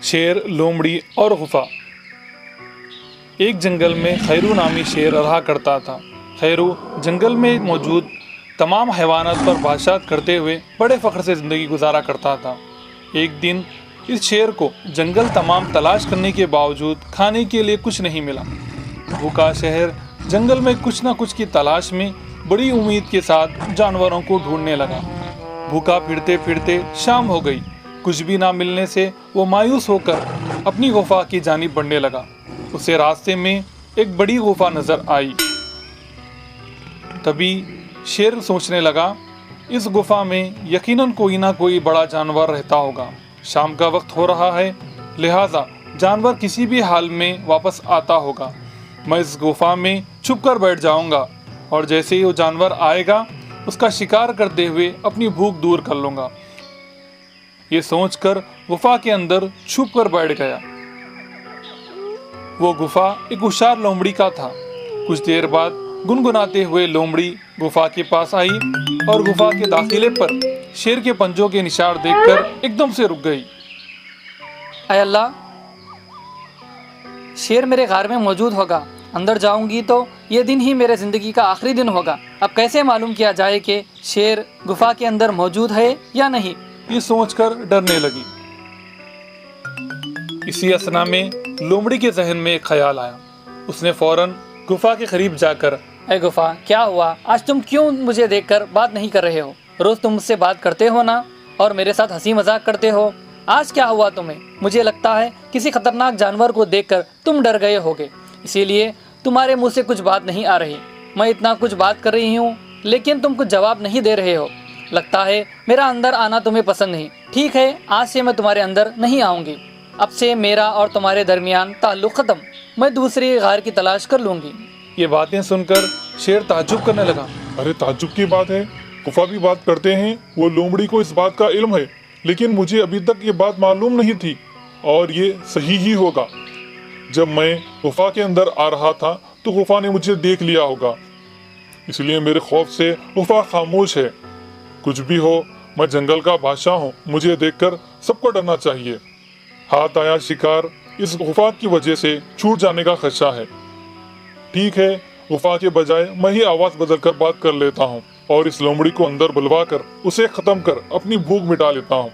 شیر، لومڑی اور غفا۔ ایک جنگل میں خیرو نامی شیر رہا کرتا تھا۔ خیرو جنگل میں موجود تمام حیوانات پر بادشاہت کرتے ہوئے بڑے فخر سے زندگی گزارا کرتا تھا۔ ایک دن اس شیر کو جنگل تمام تلاش کرنے کے باوجود کھانے کے لیے کچھ نہیں ملا۔ بھوکا شہر جنگل میں کچھ نہ کچھ کی تلاش میں بڑی امید کے ساتھ جانوروں کو ڈھونڈنے لگا۔ بھوکا پھرتے پھرتے شام ہو گئی۔ کچھ بھی نہ ملنے سے وہ مایوس ہو کر اپنی غفا کی جانب بڑھنے لگا۔ اسے راستے میں ایک بڑی غفا نظر آئی۔ تبھی شیر سوچنے لگا، اس غفا میں یقیناً کوئی نہ کوئی بڑا جانور رہتا ہوگا۔ شام کا وقت ہو رہا ہے، لہٰذا جانور کسی بھی حال میں واپس آتا ہوگا۔ میں اس غفا میں چھپ کر بیٹھ جاؤں گا اور جیسے ہی وہ جانور آئے گا اس کا شکار کرتے ہوئے اپنی بھوک دور کر لوں گا۔ یہ سوچ کر غفا کے اندر چھپ کر بیٹھ گیا۔ وہ غفا ایک ہوشیار لومڑی کا تھا۔ کچھ دیر بعد گنگناتے ہوئے لومڑی غفا کے پاس آئی اور غفا کے داخلے پر شیر کے پنجوں کے نشان دیکھ کر ایک دم سے رک گئی۔ اے اللہ، شیر میرے غار میں موجود ہوگا۔ اندر جاؤں گی تو یہ دن ہی میرے زندگی کا آخری دن ہوگا۔ اب کیسے معلوم کیا جائے کہ شیر غفا کے اندر موجود ہے یا نہیں؟ یہ سوچ کر ڈرنے لگی۔ اسی اثنا میں لومڑی کے ذہن میں ایک خیال آیا۔ اس نے فوراً غفا کے قریب جا کر، اے غفا، کیا ہوا؟ آج تم کیوں مجھے دیکھ کر بات نہیں کر رہے ہو؟ روز تم مجھ سے بات کرتے ہو نا، اور میرے ساتھ ہنسی مذاق کرتے ہو۔ آج کیا ہوا تمہیں؟ مجھے لگتا ہے کسی خطرناک جانور کو دیکھ کر تم ڈر گئے ہوگے، اسی لیے تمہارے منہ سے کچھ بات نہیں آ رہی۔ میں اتنا کچھ بات کر رہی ہوں لیکن تم کچھ جواب نہیں دے رہے ہو۔ لگتا ہے میرا اندر آنا تمہیں پسند نہیں۔ ٹھیک ہے، آج سے میں تمہارے اندر نہیں آؤں گی۔ اب سے میرا اور تمہارے درمیان تعلق ختم۔ میں دوسری غار کی تلاش کر لوں گی۔ یہ باتیں سن کر شیر تعجب کرنے لگا۔ ارے تعجب کی بات ہے، غفا بھی بات کرتے ہیں۔ وہ لومڑی کو اس بات کا علم ہے، لیکن مجھے ابھی تک یہ بات معلوم نہیں تھی، اور یہ صحیح ہی ہوگا۔ جب میں غفا کے اندر آ رہا تھا تو غفا نے مجھے دیکھ لیا ہوگا، اس لیے میرے خوف سے غفا خاموش ہے۔ کچھ بھی ہو، میں جنگل کا بادشاہ ہوں، مجھے دیکھ کر سب کو ڈرنا چاہیے۔ ہاتھ آیا شکار اس غفا کی وجہ سے چھوٹ جانے کا خدشہ ہے۔ ٹھیک ہے، غفا کے بجائے میں ہی آواز بدل کر بات کر لیتا ہوں اور اس لومڑی کو اندر بلوا کر اسے ختم کر اپنی بھوک مٹا لیتا ہوں۔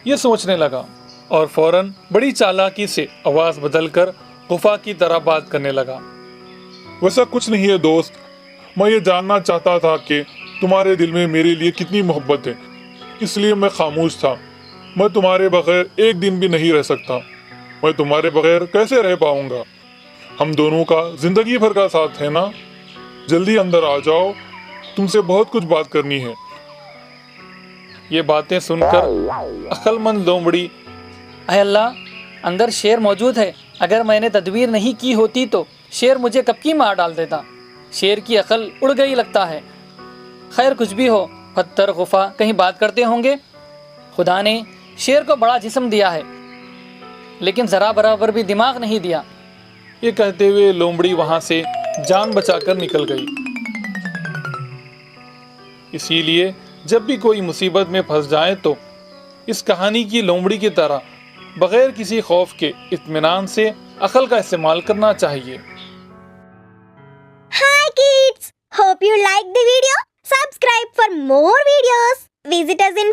یہ سوچنے لگا اور فوراً بڑی چالاکی سے آواز بدل کر غفا کی طرح بات کرنے لگا۔ ویسا کچھ نہیں ہے دوست، میں یہ جاننا چاہتا تھا کہ تمہارے دل میں میرے لیے کتنی محبت ہے، اس لیے میں خاموش تھا۔ میں تمہارے بغیر ایک دن بھی نہیں رہ سکتا۔ میں تمہارے بغیر کیسے رہ پاؤں گا؟ ہم دونوں کا زندگی بھر کا ساتھ ہے نا؟ جلدی اندر آ جاؤ، تم سے بہت کچھ بات کرنی ہے۔ یہ باتیں سن کر عقل مند لومڑی، اے اللہ، اندر شیر موجود ہے۔ اگر میں نے تدبیر نہیں کی ہوتی تو شیر مجھے کب کی مار ڈال دیتا۔ شیر کی عقل اڑ گئی لگتا ہے۔ خیر کچھ بھی ہو، پتھر غفا کہیں بات کرتے ہوں گے۔ خدا نے شیر کو بڑا جسم دیا ہے لیکن ذرا برابر بھی دماغ نہیں دیا۔ یہ کہتے ہوئے لومڑی وہاں سے جان بچا کر نکل گئی۔ اسی لیے جب بھی کوئی مصیبت میں پھنس جائے تو اس کہانی کی لومڑی کی طرح بغیر کسی خوف کے اطمینان سے عقل کا استعمال کرنا چاہیے۔ Hi kids! Hope you liked the video. Subscribe for more videos. Visit us in